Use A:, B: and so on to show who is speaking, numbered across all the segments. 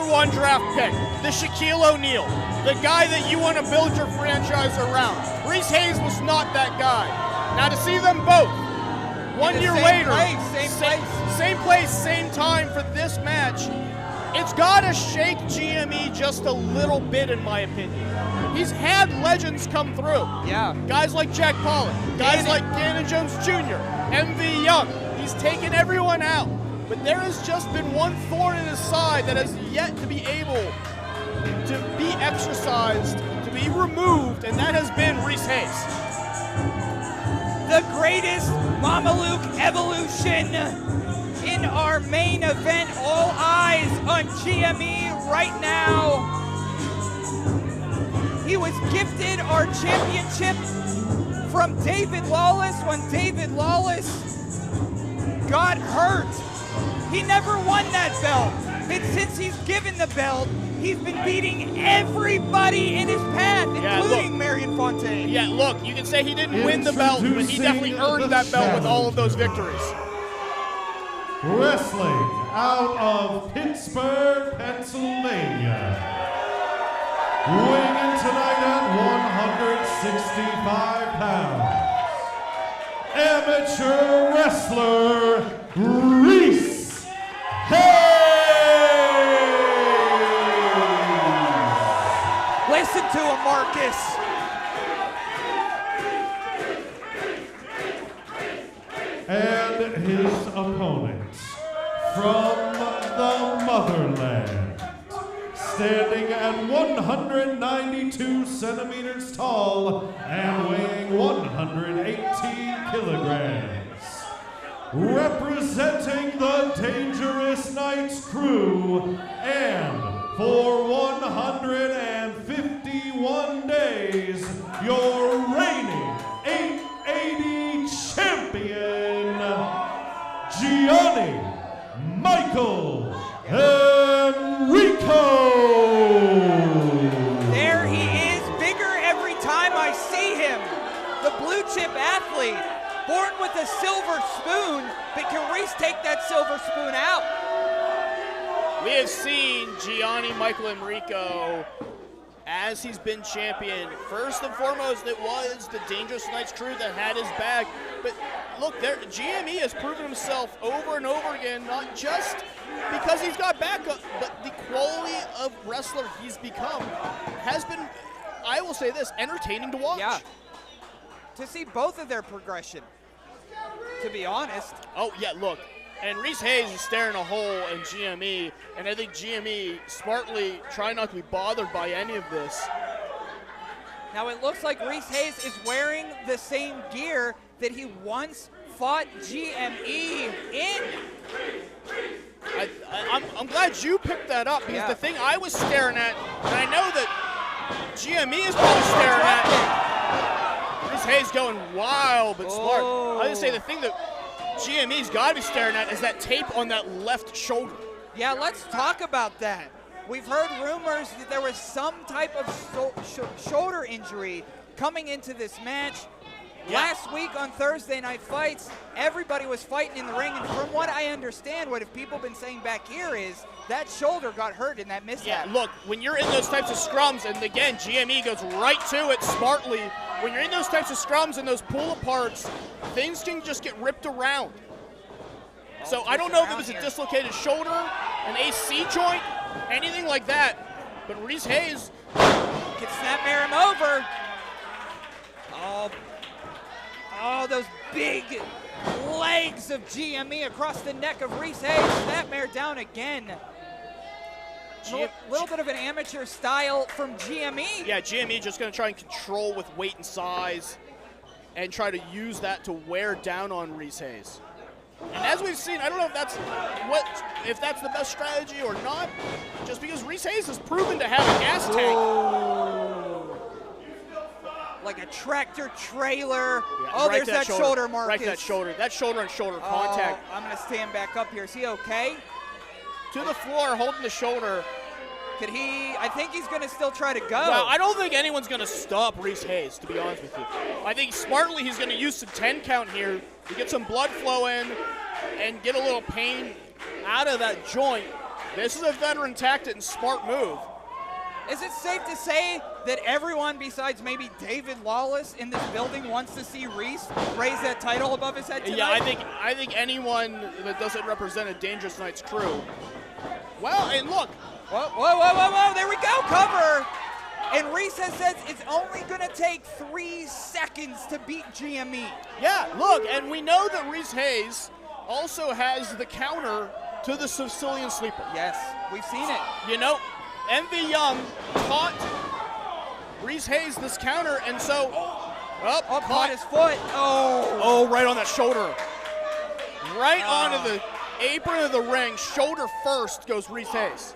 A: #1 draft pick, the Shaquille O'Neal, the guy that you want to build your franchise around. Reese Hayes was not that guy. Now to see them both, 1 year later, same place, same time for this match, it's got to shake GME just a little bit, in my opinion. He's had legends come through.
B: Yeah.
A: Guys like Jack Pollock, guys like Gannon Jones Jr., MV Young. He's taken everyone out. But there has just been one thorn in his side that has yet to be able to be exercised, to be removed, and that has been Reese Hayes.
B: The greatest Mamaluke evolution in our main event. All eyes on GME right now. He was gifted our championship from David Lawless when David Lawless got hurt. He never won that belt. And since he's given the belt, he's been beating everybody in his path, including Marion Fontaine.
A: Yeah, look, you can say he didn't win the belt, but he definitely earned that belt with all of those victories.
C: Wrestling out of Pittsburgh, Pennsylvania. Weighing in tonight at 165 pounds. Amateur wrestler, Reese Hayes.
B: Listen to him, Marcus.
C: And his opponent from the motherland, standing at 192 centimeters tall and weighing 118 kilograms. Representing the Dangerous Knights crew, and for 151 days, your reigning 880 champion, Gianni Michael Emricko.
B: There he is, bigger every time I see him. The blue chip athlete, born with a silver spoon, but can Reese take that silver spoon out?
A: We have seen Gianni Michael Emricko as he's been champion. First and foremost, it was the Dangerous Knights crew that had his back. But look, GME has proven himself over and over again, not just because he's got backup, but the quality of wrestler he's become has been, I will say this, entertaining to watch.
B: Yeah. To see both of their progression, to be honest.
A: Oh, yeah, look. And Reese Hayes is staring a hole in GME, and I think GME smartly try not to be bothered by any of this.
B: Now it looks like Reese Hayes is wearing the same gear that he once fought GME in.
A: I'm glad you picked that up, because the thing I was staring at, and I know that GME is probably staring at, Reese Hayes going wild but smart. I was going to say the thing that GME's got to be staring at is that tape on that left shoulder.
B: Yeah, let's talk about that. We've heard rumors that there was some type of shoulder injury coming into this match. Yeah. Last week on Thursday Night Fights, everybody was fighting in the ring, and from what I understand, what people have been saying back here is that shoulder got hurt in that mishap.
A: Yeah, look, when you're in those types of scrums, and again, GME goes right to it smartly, when you're in those types of scrums and those pull-aparts, things can just get ripped around. So I don't know if it was a dislocated shoulder, an AC joint, anything like that, but Reese Hayes
B: can snapmare him over. Oh, those big legs of GME across the neck of Reese Hayes. Snapmare down again. A little bit of an amateur style from GME.
A: Yeah, GME just going to try and control with weight and size and try to use that to wear down on Reese Hayes. And as we've seen, I don't know if that's the best strategy or not, just because Reese Hayes has proven to have a gas tank.
B: Oh. Like a tractor trailer.
A: Yeah,
B: oh, there's that shoulder, Marcus.
A: Right, that shoulder on shoulder contact.
B: I'm going to stand back up here. Is he okay?
A: To the floor, holding the shoulder.
B: Could he? I think he's going to still try to go.
A: Well, I don't think anyone's going to stop Reese Hayes, to be honest with you. I think smartly he's going to use some 10 count here to get some blood flow in and get a little pain out of that joint. This is a veteran tactic and smart move.
B: Is it safe to say that everyone besides maybe David Lawless in this building wants to see Reese raise that title above his head tonight?
A: Yeah, I think anyone that doesn't represent a Dangerous Nights crew. Well, and look.
B: Whoa, there we go, cover. And Reese has said it's only going to take 3 seconds to beat GME.
A: Yeah, look, and we know that Reese Hayes also has the counter to the Sicilian Sleeper.
B: Yes, we've seen it.
A: You know, MV Young taught Reese Hayes this counter, and so
B: caught his foot.
A: Oh, right on that shoulder. Right onto the apron of the ring, shoulder first goes Reese Hayes.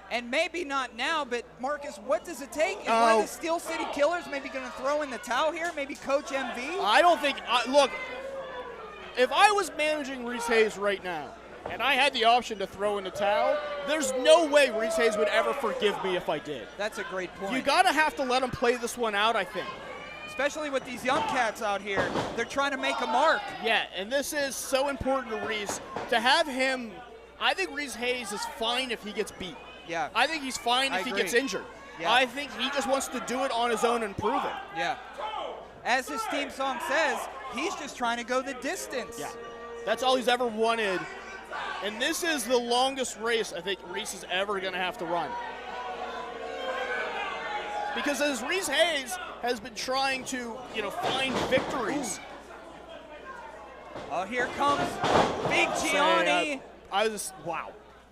B: And maybe not now, but Marcus, what does it take? Is one of the Steel City Killers maybe going to throw in the towel here? Maybe Coach MV?
A: I don't think, look, if I was managing Reese Hayes right now, and I had the option to throw in the towel, there's no way Reese Hayes would ever forgive me if I did.
B: That's a great point.
A: You gotta have to let him play this one out, I think.
B: Especially with these young cats out here. They're trying to make a mark.
A: Yeah, and this is so important to Reese. To have him, I think Reese Hayes is fine if he gets beat.
B: Yeah.
A: I think he's fine if he gets injured.
B: Yeah.
A: I think he just wants to do it on his own and prove it.
B: Yeah. As his theme song says, he's just trying to go the distance.
A: Yeah. That's all he's ever wanted. And this is the longest race I think Reese is ever going to have to run. Because as Reese Hayes has been trying to, find victories.
B: Oh, here comes Big Gianni.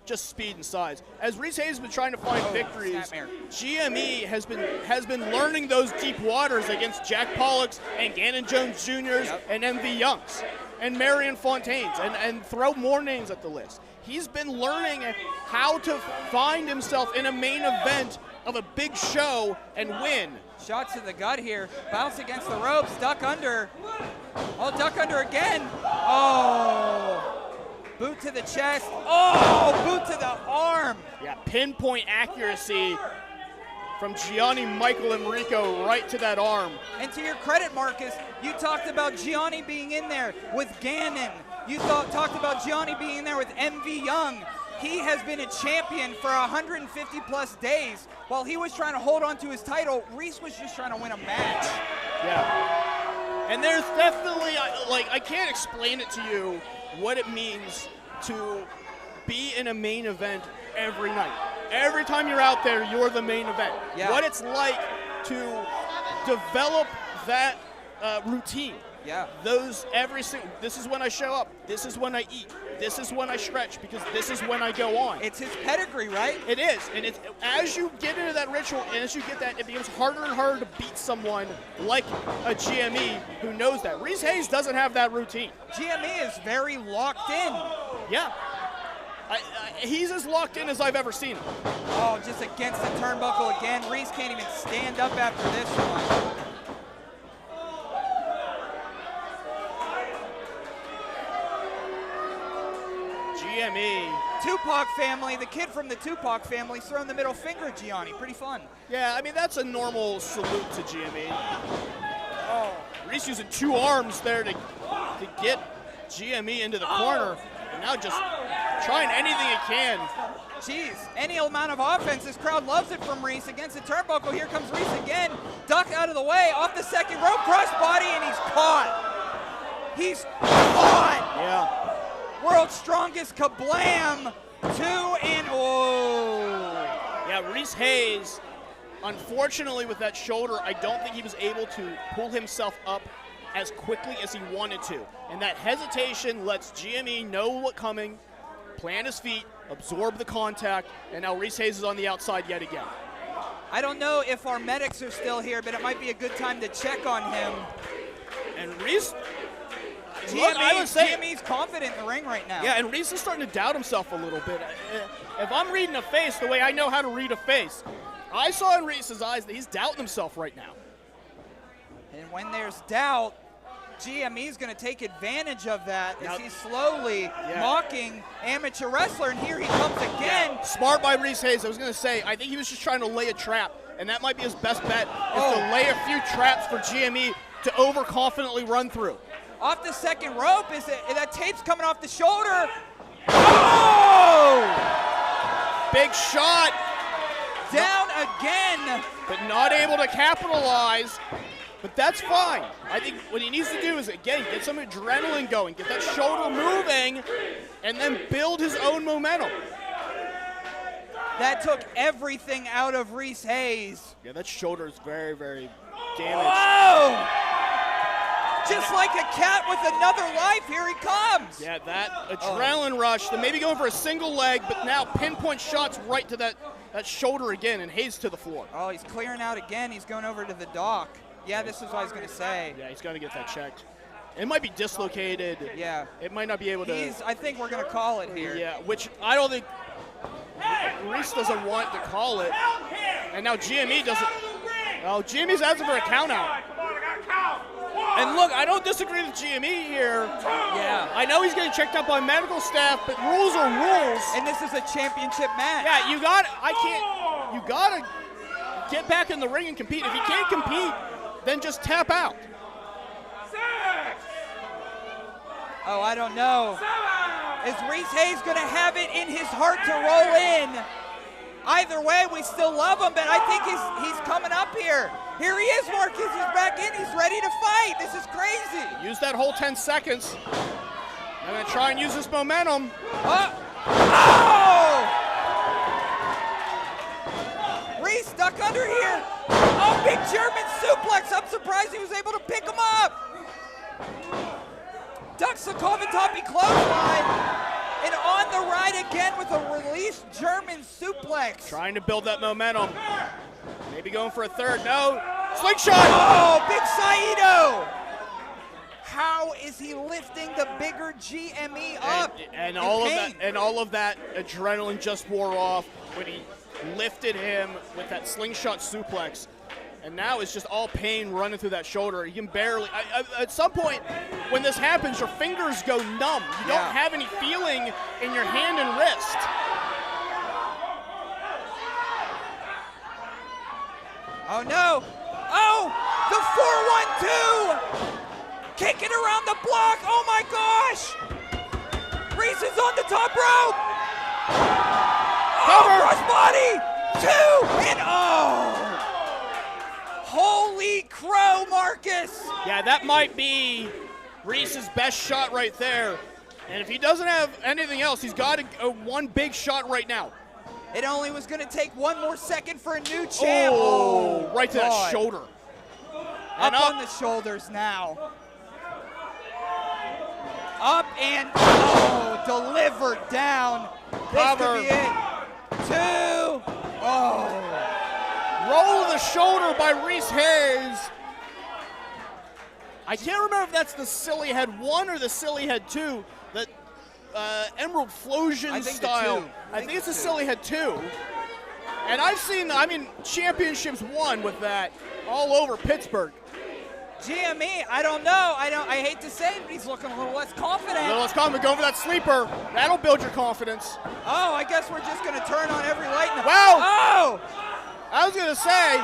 A: Just speed and size. As Reese Hayes has been trying to find victories, GME has been learning those deep waters against Jack Pollocks and Gannon Jones Jr.'s and MV Youngs and Marion Fontaines, and throw more names at the list. He's been learning how to find himself in a main event of a big show and win.
B: Shot to the gut here. Bounce against the ropes. Duck under. Oh, duck under again. Oh. Boot to the chest. Oh, boot to the arm.
A: Yeah, pinpoint accuracy from Gianni Michael Emricko right to that arm.
B: And to your credit, Marcus, you talked about Gianni being in there with Gannon. You talked about Gianni being in there with MV Young. He has been a champion for 150 plus days. While he was trying to hold on to his title, Reese was just trying to win a match.
A: Yeah. And there's definitely, I can't explain it to you what it means to be in a main event every night. Every time you're out there, you're the main event.
B: Yeah.
A: What it's like to develop that routine.
B: Yeah.
A: This is when I show up. This is when I eat. This is when I stretch, because this is when I go on.
B: It's his pedigree, right?
A: It is, and it's as you get into that ritual, and as you get that, it becomes harder and harder to beat someone like a GME who knows that. Reese Hayes doesn't have that routine.
B: GME is very locked in.
A: Yeah. He's as locked in as I've ever seen him.
B: Oh, just against the turnbuckle again. Reese can't even stand up after this one.
A: GME.
B: Tupac family, the kid from the Tupac family's throwing the middle finger at Gianni. Pretty fun.
A: Yeah, I mean, that's a normal salute to GME. Oh, Reese using 2 arms there to get GME into the corner. And now just trying anything he can.
B: Jeez, any amount of offense. This crowd loves it from Reese against the turnbuckle. Here comes Reese again. Duck out of the way, off the second rope, crossbody, and he's caught. He's caught.
A: Yeah.
B: World's strongest kablam. 2 and
A: Yeah, Reese Hayes, unfortunately with that shoulder, I don't think he was able to pull himself up as quickly as he wanted to. And that hesitation lets GME know what's coming, plant his feet, absorb the contact, and now Reese Hayes is on the outside yet again.
B: I don't know if our medics are still here, but it might be a good time to check on him.
A: And Reese,
B: GME's confident in the ring right now.
A: Yeah, and Reese is starting to doubt himself a little bit. If I'm reading a face the way I know how to read a face, I saw in Reese's eyes that he's doubting himself right now.
B: And when there's doubt, GME's going to take advantage of that as he's slowly mocking amateur wrestler, and here he comes again.
A: Yeah. Smart by Reese Hayes. I was going to say, I think he was just trying to lay a trap, and that might be his best bet, is to lay a few traps for GME to overconfidently run through.
B: Off the second rope, that tape's coming off the shoulder. Oh!
A: Big shot.
B: Down again.
A: But not able to capitalize. But that's fine. I think what he needs to do is, again, get some adrenaline going, get that shoulder moving, and then build his own momentum.
B: That took everything out of Reese Hayes.
A: Yeah, that shoulder is very, very damaged.
B: Whoa! Just like a cat with another life, here he comes.
A: Yeah, that adrenaline rush, then maybe going for a single leg, but now pinpoint shots right to that shoulder again, and Hayes to the floor.
B: Oh, he's clearing out again. He's going over to the dock. Yeah, this is what I was going to say.
A: Yeah, he's got to get that checked. It might be dislocated.
B: Yeah.
A: It might not be able to.
B: I think we're going to call it here.
A: Yeah, which I don't think Reese doesn't want to call it. And now GME doesn't. Oh, GME's asking for a count out. And look, I don't disagree with GME here.
B: Yeah.
A: I know he's getting checked out by medical staff, but rules are rules.
B: And this is a championship match.
A: Yeah, you gotta get back in the ring and compete. If you can't compete, then just tap out.
B: Oh, I don't know. Is Reese Hayes going to have it in his heart to roll in? Either way, we still love him, but I think he's coming up here. Here he is, Marcus. He's back in. He's ready to fight. This is crazy.
A: Use that whole 10 seconds. I'm going to try and use this momentum.
B: Oh! Reese stuck under here. Oh, big German suplex. I'm surprised he was able to pick him up. Ducks the Kovatopi clothesline. And on the ride again with a released German suplex.
A: Trying to build that momentum. Maybe going for a third. No. Slingshot.
B: Oh, big Saito. How is he lifting the bigger GME up?
A: And all of that adrenaline just wore off when he lifted him with that slingshot suplex. And now it's just all pain running through that shoulder. You can barely, at some point when this happens, your fingers go numb. You don't have any feeling in your hand and wrist.
B: Oh no, oh, the 4-1-2. Kicking around the block, oh my gosh. Reese is on the top rope.
A: Cover.
B: Crossbody, 2, and oh. Holy crow, Marcus!
A: Yeah, that might be Reese's best shot right there. And if he doesn't have anything else, he's got one big shot right now.
B: It only was going to take one more second for a new champ.
A: Oh, right to that shoulder.
B: Up on the shoulders now. Up and delivered down.
A: Cover.
B: This could be it. 2. Oh.
A: Roll of the shoulder by Reese Hayes. I can't remember if that's the Silly Head 1 or the Silly Head 2. That Emerald Flosion style. I think it's a Silly Head 2. And I've seen, championships won with that all over Pittsburgh.
B: GME, I don't know. I hate to say it, but he's looking a little less confident.
A: A little less confident. Go for that sleeper. That'll build your confidence.
B: Oh, I guess we're just going to turn on every light.
A: Wow.
B: Oh!
A: I was going to say,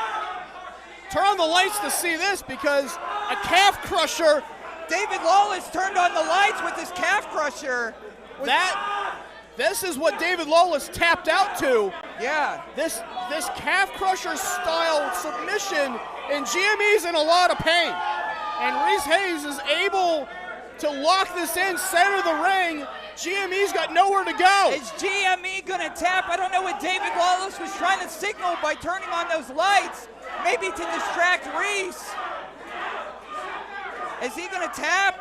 A: turn on the lights to see this because a calf crusher.
B: David Lawless turned on the lights with his calf crusher.
A: This is what David Lawless tapped out to.
B: Yeah.
A: This calf crusher style submission, and GME's in a lot of pain. And Reese Hayes is able to lock this in, center the ring. GME's got nowhere to go.
B: Is GME going to tap? I don't know what David Lawless was trying to signal by turning on those lights. Maybe to distract Reese. Is he going to tap?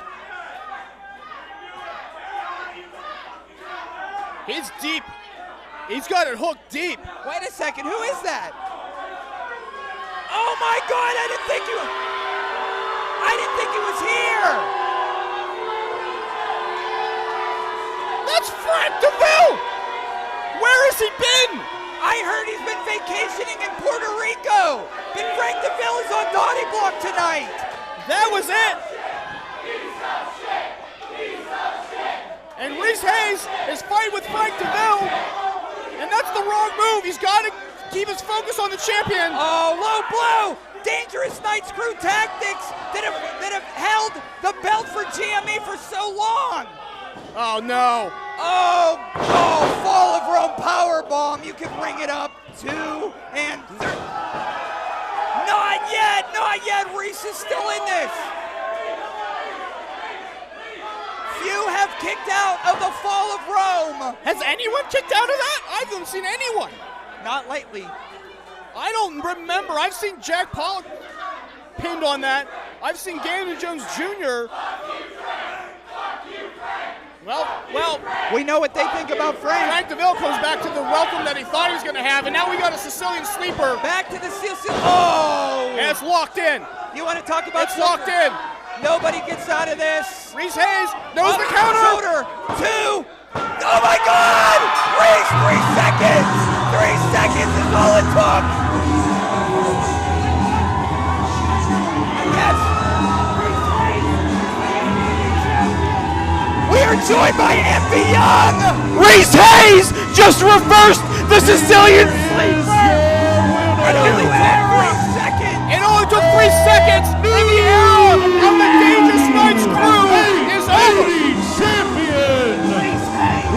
A: He's deep. He's got it hooked deep.
B: Wait a second. Who is that? Oh my God! I didn't think he was here.
A: That's Frank DeVille! Where has he been?
B: I heard he's been vacationing in Puerto Rico. But Frank DeVille is on Dottie Block tonight.
A: That was it. And Reese Hayes is fighting with Frank DeVille. And that's the wrong move. He's got to keep his focus on the champion.
B: Oh, low blow. Dangerous Night Screw tactics that have held the belt for GME for so long.
A: Oh, no.
B: Oh, fall of Rome powerbomb. You can bring it up. 2 and 3. Not yet. Reese is still in this. Few have kicked out of the fall of Rome.
A: Has anyone kicked out of that? I haven't seen anyone.
B: Not lately.
A: I don't remember. I've seen Jack Pollock pinned on that. I've seen Gandon Jones Jr. Well,
B: we know what they think about Frank.
A: Frank DeVille comes back to the welcome that he thought he was going to have, and now we got a Sicilian sleeper.
B: Back to the Sicilian. Oh!
A: And it's locked in.
B: You want to talk about
A: It's locked in.
B: Nobody gets out of this.
A: Reese Hayes knows the counter.
B: Shoulder. 2. Oh my God! Reese, 3 seconds. 3 seconds is all it took. Yes. We are joined by Effie Young.
D: Reese Hayes just reversed the Sicilian sleeper.
B: It only took 3 seconds.
A: It only took 3 seconds, and the era of the Dangerous Knights crew is over.
C: Champion Reese Hayes.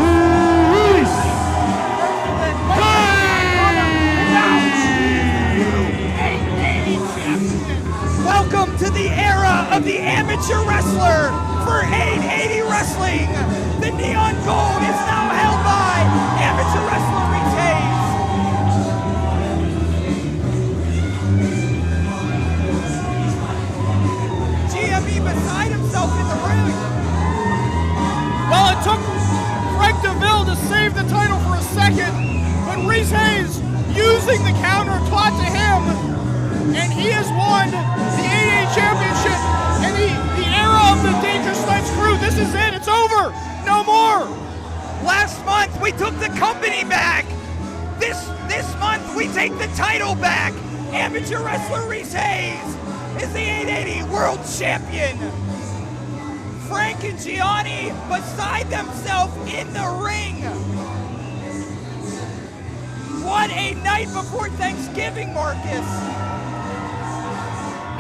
B: Welcome to the era of the amateur wrestler for 880 Wrestling. The neon gold is now held by amateur wrestler Reese Hayes. GME beside himself in the ring.
A: Well, it took Frank DeVille to save the title for a second, but Reese Hayes using the counter taught to him, and he has won the 8A championship and the era of the Dangerous Knights crew. This is it. It's over. No more.
B: Last month we took the company back. This month we take the title back. Amateur wrestler Reese Hayes is the 880 world champion. Frank and Gianni beside themselves in the ring. What a night before Thanksgiving, Marcus.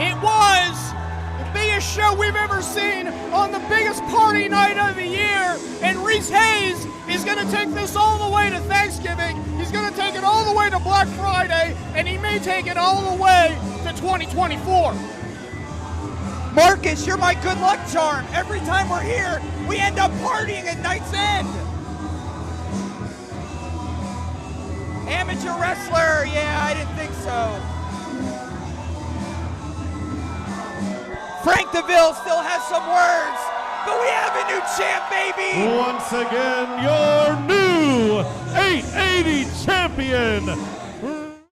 A: It was the biggest show we've ever seen on the biggest party night of the year, and Reese Hayes is going to take this all the way to Thanksgiving. He's going to take it all the way to Black Friday, and he may take it all the way to 2024.
B: Marcus, you're my good luck charm. Every time we're here, we end up partying at night's end. Amateur wrestler, yeah, I didn't think so. Frank DeVille still has some words, but we have a new champ, baby.
C: Once again, your new 880 champion,